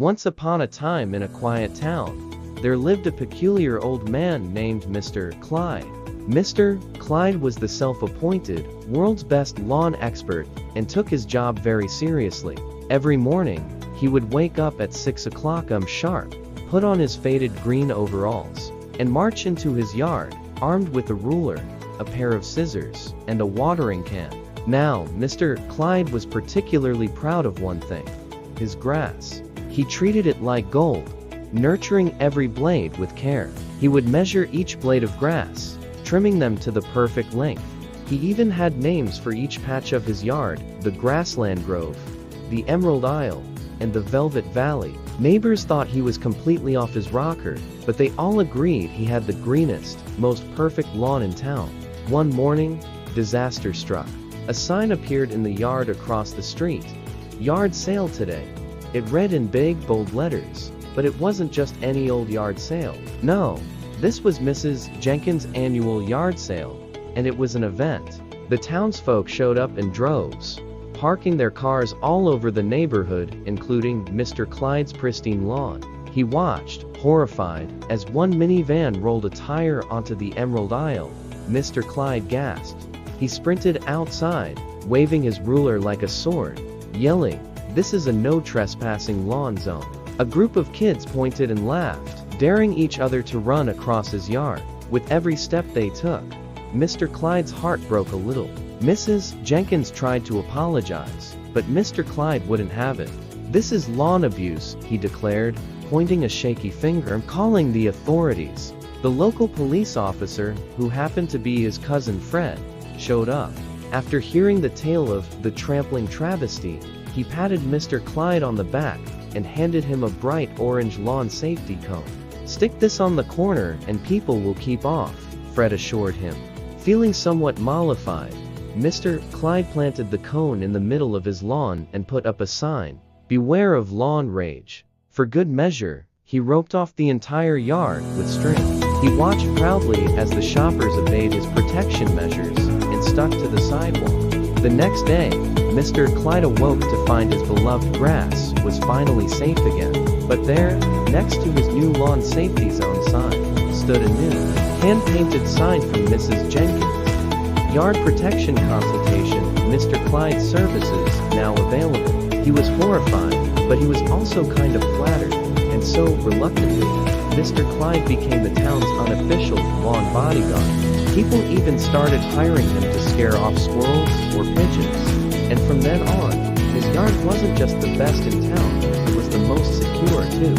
Once upon a time in a quiet town, there lived a peculiar old man named Mr. Clyde. Mr. Clyde was the self-appointed, world's best lawn expert and took his job very seriously. Every morning, he would wake up at 6 o'clock sharp, put on his faded green overalls, and march into his yard, armed with a ruler, a pair of scissors, and a watering can. Now, Mr. Clyde was particularly proud of one thing: his grass. He treated it like gold, nurturing every blade with care. He would measure each blade of grass, trimming them to the perfect length. He even had names for each patch of his yard: the Grassland Grove, the Emerald Isle, and the Velvet Valley. Neighbors thought he was completely off his rocker, but they all agreed he had the greenest, most perfect lawn in town. One morning, disaster struck. A sign appeared in the yard across the street. "Yard sale today." It read in big, bold letters, but it wasn't just any old yard sale. No, this was Mrs. Jenkins' annual yard sale, and it was an event. The townsfolk showed up in droves, parking their cars all over the neighborhood, including Mr. Clyde's pristine lawn. He watched, horrified, as one minivan rolled a tire onto the Emerald Isle. Mr. Clyde gasped. He sprinted outside, waving his ruler like a sword, yelling, "This is a no trespassing lawn zone." A group of kids pointed and laughed, daring each other to run across his yard. With every step they took, Mr. Clyde's heart broke a little. Mrs. Jenkins tried to apologize, but Mr. Clyde wouldn't have it. "This is lawn abuse," he declared, pointing a shaky finger and calling the authorities. The local police officer, who happened to be his cousin Fred, showed up. After hearing the tale of the trampling travesty, he patted Mr. Clyde on the back and handed him a bright orange lawn safety cone. "Stick this on the corner and people will keep off," Fred assured him. Feeling somewhat mollified, Mr. Clyde planted the cone in the middle of his lawn and put up a sign, "Beware of lawn rage." For good measure, he roped off the entire yard with string. He watched proudly as the shoppers obeyed his protection measures and stuck to the sidewalk. The next day, Mr. Clyde awoke to find his beloved grass was finally safe again. But there, next to his new lawn safety zone sign, stood a new, hand-painted sign from Mrs. Jenkins. "Yard protection consultation, Mr. Clyde's services, now available." He was horrified, but he was also kind of flattered, and so, reluctantly, Mr. Clyde became the town's unofficial lawn bodyguard. People even started hiring him to scare off squirrels or pigeons. And from then on, his yard wasn't just the best in town, it was the most secure too.